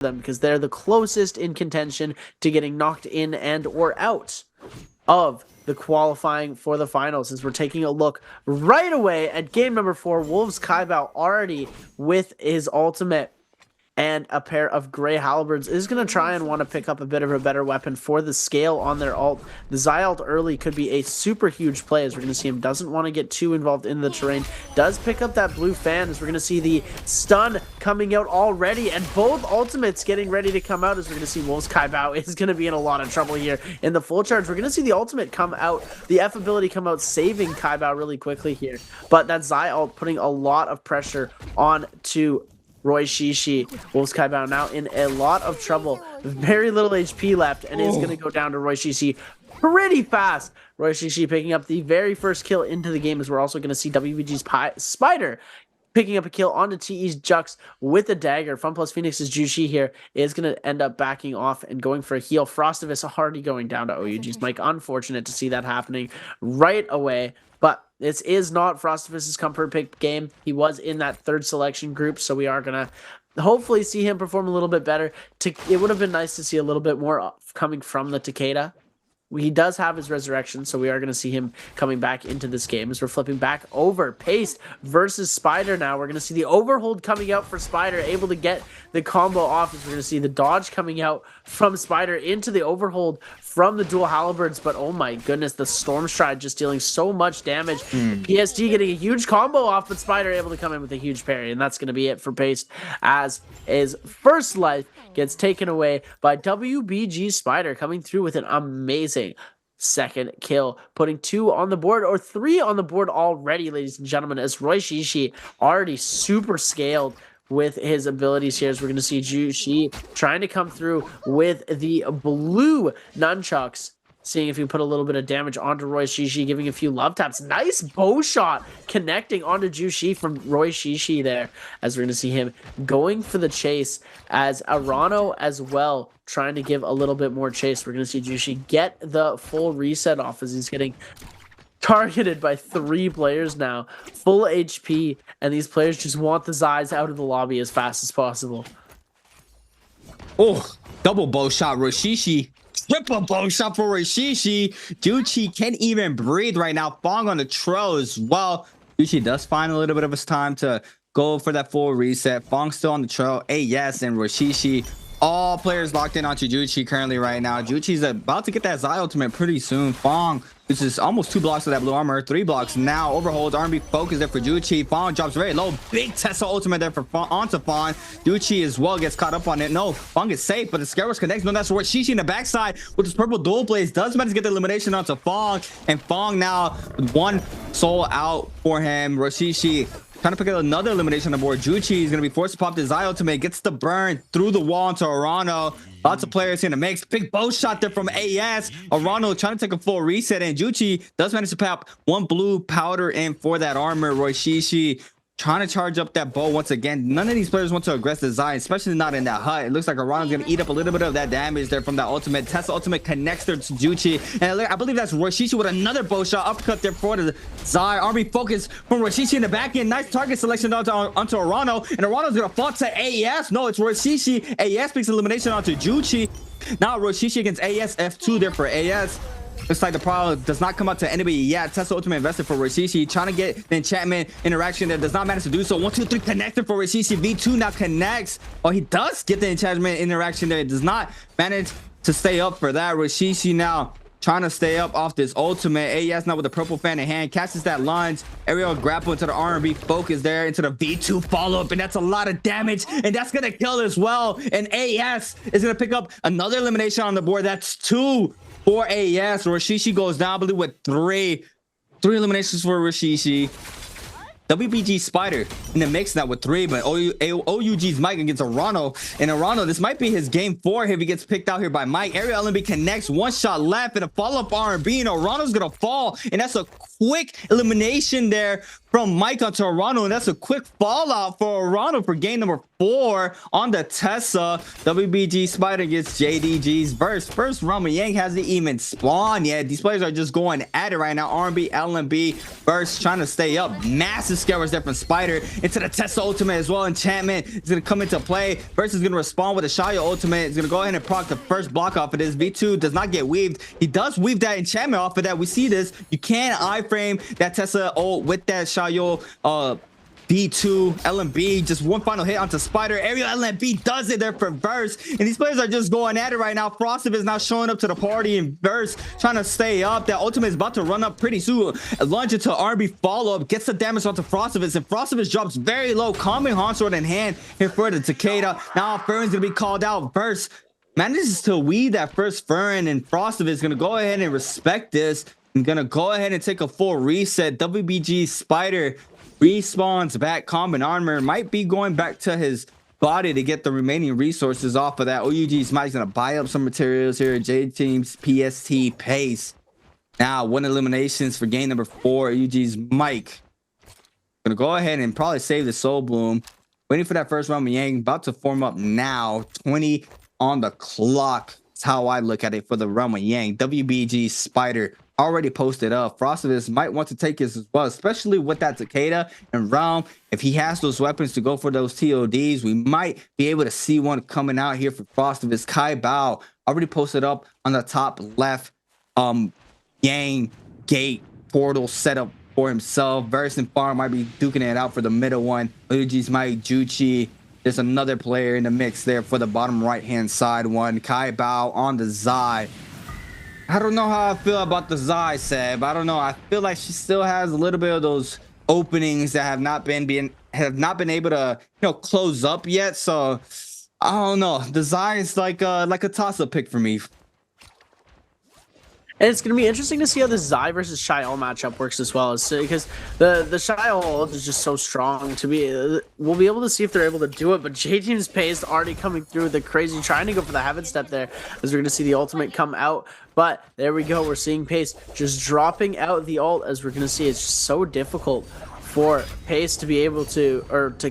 them because they're the closest in contention to getting knocked in and or out of the qualifying for the finals. As we're taking a look right away at game number 4, Wolves Kaibao already with his ultimate and a pair of gray halberds is going to try and want to pick up a bit of a better weapon for the scale on their ult. The Zai ult early could be a super huge play, as we're going to see him doesn't want to get too involved in the terrain. Does pick up that blue fan, as we're going to see the stun coming out already, and both ultimates getting ready to come out, as we're going to see Wolves Kaibao is going to be in a lot of trouble here in the full charge. We're going to see the ultimate come out, the F ability come out, saving Kaibao really quickly here. But that Zai ult putting a lot of pressure on to Roy Shishi. Wolves Kaibao now in a lot of trouble. Very little HP left, and is going to go down to Roy Shishi pretty fast. Roy Shishi picking up the very first kill into the game, as we're also going to see WBG's Spider picking up a kill onto TE's Jux with a dagger. Fun plus Phoenix's Jushi here is going to end up backing off and going for a heal. Frostivus already going down to OUG's Mike. Unfortunate to see that happening right away. But this is not Frostivus' comfort pick game. He was in that third selection group, so we are going to hopefully see him perform a little bit better. It would have been nice to see a little bit more coming from the Takeda. He does have his resurrection, so we are going to see him coming back into this game. As we're flipping back over, Paste versus Spider now. We're going to see the overhold coming out for Spider, able to get the combo off. As we're going to see the dodge coming out from Spider into the overhold from the dual halberds. But oh my goodness, the Storm Stride just dealing so much damage. PSD getting a huge combo off, but Spider able to come in with a huge parry. And that's going to be it for Paste, as his first life gets taken away by WBG Spider, coming through with an amazing second kill, putting 2 on the board, or 3 on the board already, ladies and gentlemen, as Roy Shishi already super scaled with his abilities here. As we're going to see Jushi trying to come through with the blue nunchucks, seeing if he put a little bit of damage onto Roy Shishi, giving a few love taps. Nice bow shot connecting onto Jushi from Roy Shishi there, as we're going to see him going for the chase, as Arano as well trying to give a little bit more chase. We're going to see Jushi get the full reset off, as he's getting targeted by 3 players now, full HP, and these players just want the Zais out of the lobby as fast as possible. Oh, double bow shot, Roshishi. Triple bow shot for Roshishi. Juchi can't even breathe right now. Fong on the trail as well. Juchi does find a little bit of his time to go for that full reset. Fong still on the trail. Yes, and Roshishi. All players locked in onto Juchi currently right now. Juchi's about to get that Zai ultimate pretty soon. Fong, this is almost 2 blocks of that blue armor. 3 blocks now. Overholds. R&B focus there for Juchi. Fong drops very low. Big Tesla ultimate there for onto Fong. Juchi as well gets caught up on it. No, Fong is safe, but the Scareworks connects. No, that's where Shishi in the backside with his purple dual blades does manage to get the elimination onto Fong. And Fong now with 1 soul out for him. Roshishi trying to pick up another elimination on the board. Juchi is going to be forced to pop the Zai ultimate. Gets the burn through the wall into Arano. Lots of players in the mix. Big bow shot there from AS. Arano trying to take a full reset, and Juchi does manage to pop 1 blue powder in for that armor. Roy Shishi trying to charge up that bow once again. None of these players want to aggress the Zai, especially not in that hut. It looks like Arano's going to eat up a little bit of that damage there from that ultimate. Tesla ultimate connects there to Juchi. And I believe that's Roshishi with another bow shot. Uppercut there for the Zai. Army focus from Roshishi in the back end. Nice target selection onto Arano. And Arano's going to fall to AS. No, it's Roshishi. AS picks elimination onto Juchi. Now Roshishi against AS. F2 there for AS. Looks like the problem does not come out to anybody yet. Tesla ultimate invested for Rishishi, trying to get the enchantment interaction that does not manage to do so. 1 2 3 connected for Rishishi. V2 now connects. Oh, he does get the enchantment interaction there. It does not manage to stay up for that. Rishishi now trying to stay up off this ultimate. AS now with the purple fan in hand, catches that lunge. Aerial grapple into the R&B focus there, into the V2 follow-up, and that's a lot of damage, and that's gonna kill as well. And AS is gonna pick up another elimination on the board. That's 2 for AS. Rishishi goes down, I believe, with 3 eliminations for Rishishi. WBG Spider in the mix now with 3, but OUG's Mike against Arano. And Arano, this might be his game 4 if he gets picked out here by Mike. Aerial LMB connects, 1 shot left, and a follow-up R&B, and Arano's gonna fall, and that's a quick elimination there from Mike onto Arano, and that's a quick fallout for Arano for game number 4 on the Tessa. WBG Spider gets JDG's burst. First, Rama Yang hasn't even spawned yet. These players are just going at it right now. R&B, LNB, burst trying to stay up. Massive scares there from Spider into the Tessa ultimate as well. Enchantment is going to come into play. Burst is going to respond with a Shaya ultimate. He's going to go ahead and proc the first block off of this. V2 does not get weaved. He does weave that enchantment off of that. We see this. You can't iframe that Tessa ult with that Shayo B2 LMB. Just one final hit onto Spider. Aerial LMB does it there for Verse, and these players are just going at it right now. Frostive is now showing up to the party, and Verse trying to stay up. That ultimate is about to run up pretty soon. Launch into RB follow-up, gets the damage onto Frostivus, and Frostivus drops very low, calming Hawnsword in hand here for the Takeda. Now Fern's gonna be called out. Verse manages to weave that first Fern, and Frostivus is gonna go ahead and respect this. I'm gonna go ahead and take a full reset. WBG Spider respawns back. Common armor might be going back to his body to get the remaining resources off of that. OUG Smite's gonna buy up some materials here. J Team's PST pace. Now 1 eliminations for game number 4. OUG's Mike gonna go ahead and probably save the Soul Bloom. Waiting for that first round. Yang about to form up now. 20 on the clock. That's how I look at it for the run with Yang. WBG Spider already posted up. Frostivus might want to take his as well, especially with that Takeda and Realm. If he has those weapons to go for those TODs, we might be able to see one coming out here for Frostivus. Kai Bao already posted up on the top left. Yang gate portal setup for himself. Verse and Farm might be duking it out for the middle one. Uji's Mike Juchi. There's another player in the mix there for the bottom right hand side one. Kai Bao on the Zai. I don't know how I feel about the Zai, Seb. I don't know. I feel like she still has a little bit of those openings that have not been able to, close up yet. So I don't know. The Zai is like a toss-up pick for me. And it's going to be interesting to see how the Zai versus Shael matchup works as well, because the Shael ult is just so strong. We'll be able to see if they're able to do it, but J-Team's pace already coming through with the crazy, trying to go for the heaven step there, as we're going to see the ultimate come out. But there we go, we're seeing pace just dropping out the ult, as we're going to see it's just so difficult for Pace to be able to,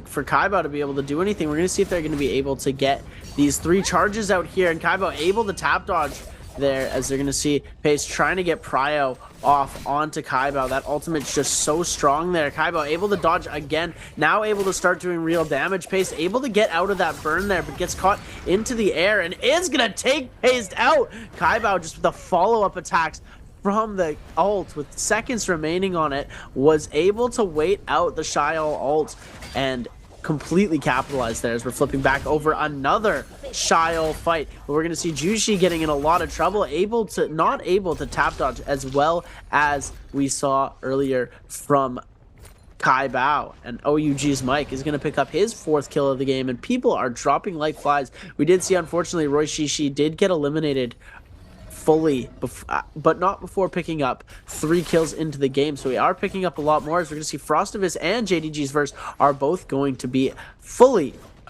for Kaiba to be able to do anything. We're going to see if they're going to be able to get these 3 charges out here, and Kaiba able to tap dodge there, as they're going to see Pace trying to get Prio off onto Kaiba. That ultimate's just so strong there. Kaiba able to dodge again, now able to start doing real damage. Pace able to get out of that burn there, but gets caught into the air and is going to take Pace out. Kaiba just with the follow-up attacks from the ult with seconds remaining on it was able to wait out the Shael ult and completely capitalized there, as we're flipping back over another Shael fight. But we're going to see Jushi getting in a lot of trouble, not able to tap dodge as well as we saw earlier from Kai Bao. And OUG's Mike is going to pick up his 4th kill of the game, and people are dropping like flies. We did see, unfortunately, Roy Shishi did get eliminated fully, but not before picking up 3 kills into the game. So we are picking up a lot more, as we're going to see Frostivus and JDG's Verse are both going to be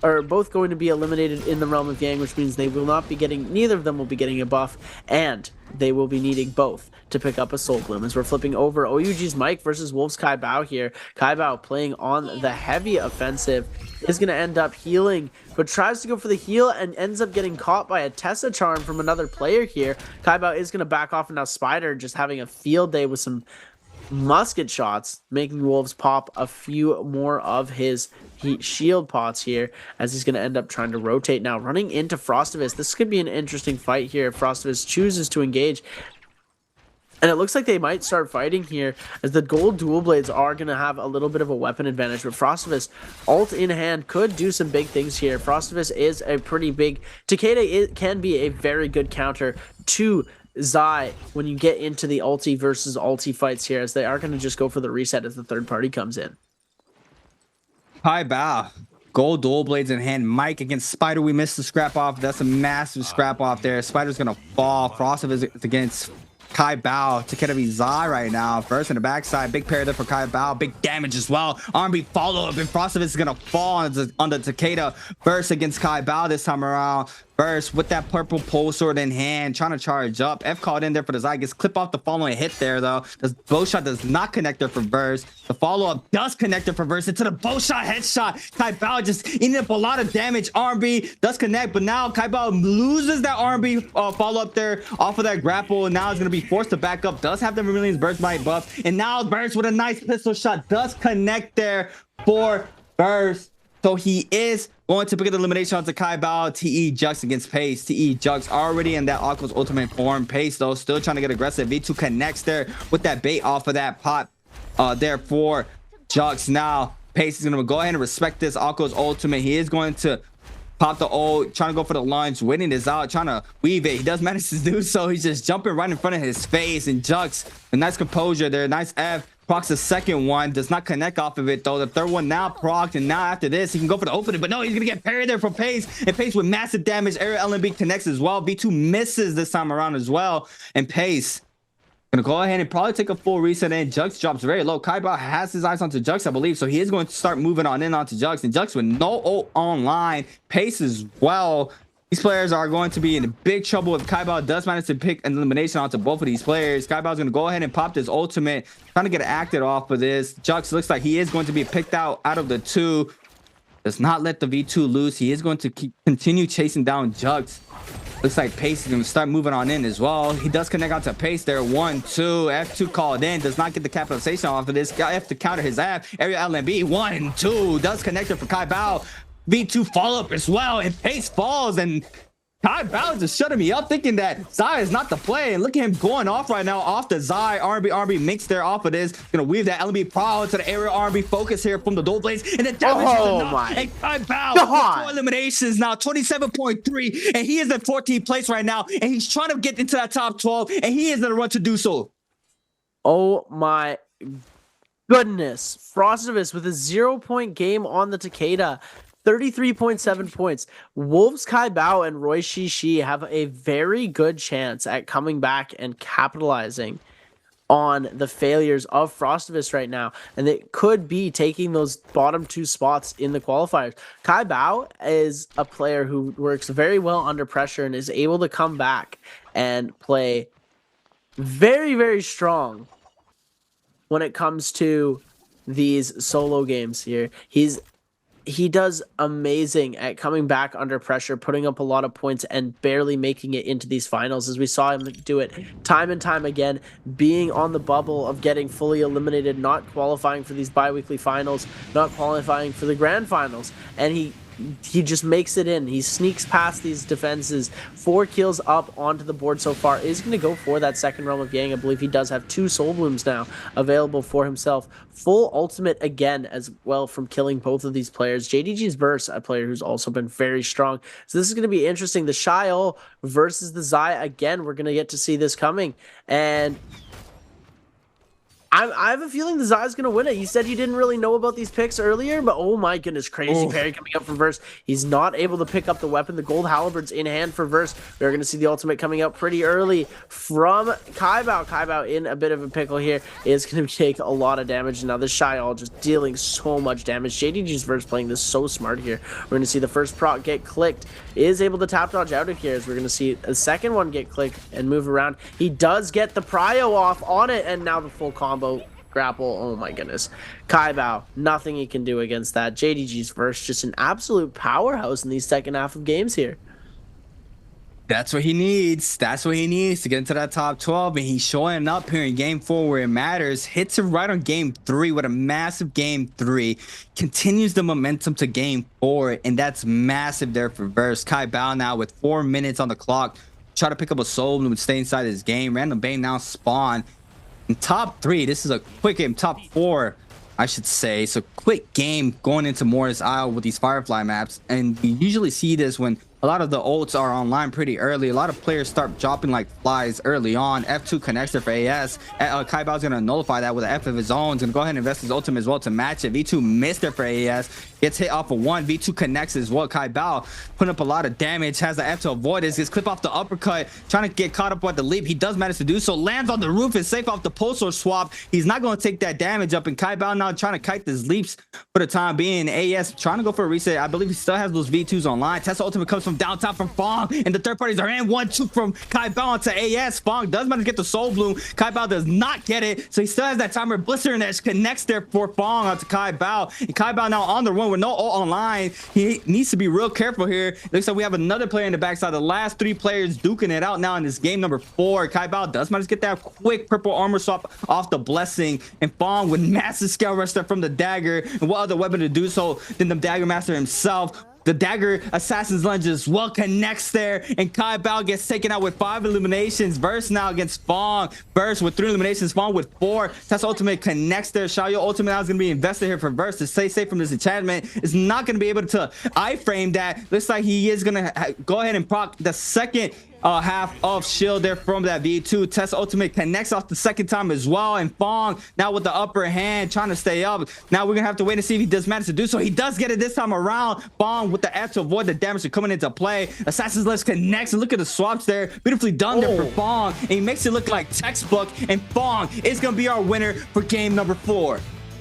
eliminated in the realm of Yang, which means they will not be getting, neither of them will be getting a buff, and they will be needing both to pick up a Soul Bloom. As we're flipping over, OUG's Mike versus Wolves Kai Bao here. Kai Bao playing on the heavy offensive, is going to end up healing, but tries to go for the heal and ends up getting caught by a Tessa charm from another player here. Kai Bao is going to back off, and now Spider just having a field day with some musket shots, making Wolves pop a few more of his shield pots here, as he's going to end up trying to rotate now, running into Frostivus. This could be an interesting fight here if Frostivus chooses to engage. And it looks like they might start fighting here, as the gold dual blades are going to have a little bit of a weapon advantage. But Frostivus, ult in hand, could do some big things here. Frostivus is a pretty big... Takeda it can be a very good counter to Zai when you get into the ulti versus ulti fights here, as they are going to just go for the reset as the third party comes in. Kai Bao. Gold dual blades in hand. Mike against Spider. We missed the scrap off. That's a massive scrap off there. Spider's going to fall. Frostivus is against Kai Bao. Takeda be Zai right now. First in the backside. Big pair there for Kai Bao. Big damage as well. R&B follow up, and Frostivus is going to fall on the Takeda. First against Kai Bao this time around. Burst with that purple pole sword in hand, trying to charge up. F called in there for the Zai, gets clip off the following hit there though. The bow shot does not connect there for Burst. The follow-up does connect there for Burst into the bow shot headshot. Kai Bao just eating up a lot of damage. R&B does connect, but now Kai Bao loses that R&B follow-up there off of that grapple, and now he's going to be forced to back up. Does have the Vermilion's Burst Bite buff, and now Burst with a nice pistol shot does connect there for Burst. So he is going to pick an elimination onto Kai Bao. TE Jux against Pace. TE Jux already in that Aqua's ultimate form. Pace though still trying to get aggressive. V2 connects there with that bait off of that pot there for Jux. Now Pace is going to go ahead and respect this Aqua's ultimate. He is going to pop the ult, trying to go for the lunge, waiting this out, trying to weave it. He does manage to do so. He's just jumping right in front of his face, and Jux, a nice composure there, nice F. Procs the second one, does not connect off of it though. The third one now procced, and now after this he can go for the opening, but no, he's gonna get parried there from Pace, and Pace with massive damage. Aerial LMB connects as well. V2 misses this time around as well, and Pace gonna go ahead and probably take a full reset, and Jux drops very low. Kai Bao has his eyes onto Jux, I believe, so he is going to start moving on in onto Jux, and Jux with no ult online. Pace as well. These players are going to be in big trouble if Kai Bao does manage to pick an elimination onto both of these players. Kai Bao is going to go ahead and pop this ultimate, trying to get acted off of this. Jux looks like he is going to be picked out of the two. Does not let the V2 loose. He is going to continue chasing down Jux. Looks like Pace is going to start moving on in as well. He does connect onto Pace there. 1-2. F2 called in. Does not get the capitalization off of this. Got F to counter his F. Area LMB. 1-2. Does connect it for Kai Bao. V2 follow up as well, and Pace falls, and Kai Bao just shutting me up, thinking that Zai is not the play, and look at him going off right now off the Zai. R&B mix there off of this, gonna weave that LMB pro to the aerial R&B focus here from the Dual Blades, and the damage is enough. And Kai Bao with 4 eliminations now, 27.3, and he is at 14th place right now, and he's trying to get into that top 12, and he is in a run to do so. Oh my goodness. Frostivus with a 0-point game on the Takeda. 33.7 points. Wolves Kai Bao and Roy Shishi have a very good chance at coming back and capitalizing on the failures of Frostivus right now, and it could be taking those bottom 2 spots in the qualifiers. Kai Bao is a player who works very well under pressure and is able to come back and play very, very strong when it comes to these solo games here. He does amazing at coming back under pressure, putting up a lot of points, and barely making it into these finals, as we saw him do it time and time again, being on the bubble of getting fully eliminated, not qualifying for these bi-weekly finals, not qualifying for the grand finals, and he just makes it in. He sneaks past these defenses. 4 kills up onto the board so far. Is going to go for that second Realm of Yang. I believe he does have 2 Soul Blooms now available for himself. Full ultimate again as well from killing both of these players. JDG's Burst, a player who's also been very strong. So this is going to be interesting. The Shio versus the Zai again. We're going to get to see this coming. And I have a feeling the Zai's going to win it. You said you didn't really know about these picks earlier, but oh my goodness, crazy parry coming up from Verse. He's not able to pick up the weapon. The gold halberd's in hand for Verse. We're going to see the ultimate coming up pretty early from Kai Bao. Kai Bao in a bit of a pickle here is going to take a lot of damage. Now this Shy all just dealing so much damage. JDG's Verse playing this so smart here. We're going to see the first proc get clicked. Is able to tap dodge out of here as we're going to see a second one get clicked and move around. He does get the prio off on it, and now the full combo grapple. Oh my goodness. Kai Bao, nothing he can do against that. JDG's Verse, just an absolute powerhouse in these second half of games here. That's what he needs. That's what he needs to get into that top 12, and he's showing up here in game 4 where it matters. Hits him right on game 3 with a massive game 3. Continues the momentum to game 4, and that's massive there for Verse. Kai Bao now with 4 minutes on the clock. Try to pick up a soul and stay inside his game. Random Bane now spawn. In top 3, this is a quick game. Top 4, I should say. So quick game going into Morris Isle with these Firefly maps. And we usually see this when a lot of the ults are online pretty early. A lot of players start dropping like flies early on. F2 connects there for AS. Kai Bao's going to nullify that with an F of his own. He's going to go ahead and invest his ultimate as well to match it. V2 missed there for AS. Gets hit off of 1. V2 connects as well. Kai Bao putting up a lot of damage. Has the F to avoid this. Gets clip off the uppercut. Trying to get caught up with the leap. He does manage to do so. Lands on the roof. Is safe off the pulsar swap. He's not going to take that damage up. And Kai Bao now trying to kite his leaps for the time being. AS trying to go for a reset. I believe he still has those V2s online. Tesla ultimate comes from from downtown from Fong, and the third parties are in. 1-2 from Kai Bao onto AS. Fong does manage to get the Soul Bloom. Kai Bao does not get it, so he still has that timer. Blistering Edge connects there for Fong onto Kai Bao, and Kai Bao now on the run with no ult online. He needs to be real careful here. Looks like we have another player in the backside. The last 3 players duking it out now in this game number 4. Kai Bao does manage to get that quick purple armor swap off the Blessing, and Fong with massive scale rush there from the dagger, and what other weapon to do so than the Dagger Master himself. The dagger assassin's lunge as well connects there, and Kai Bao gets taken out with 5 eliminations. Verse now against Fong. Verse with 3 eliminations. Fong with 4. Test ultimate connects there. Xiaoyu ultimate now is going to be invested here for Verse to stay safe from this enchantment. Is not going to be able to iframe that. Looks like he is going to go ahead and proc the second half of shield there from that V2. Test ultimate connects off the second time as well, and Fong now with the upper hand trying to stay up. Now we're gonna have to wait and see if he does manage to do so. He does get it this time around. Fong with the F to avoid the damage from coming into play. Assassin's List connects, and look at the swaps there, beautifully done there for Fong, and he makes it look like textbook, and Fong is gonna be our winner for game number 4.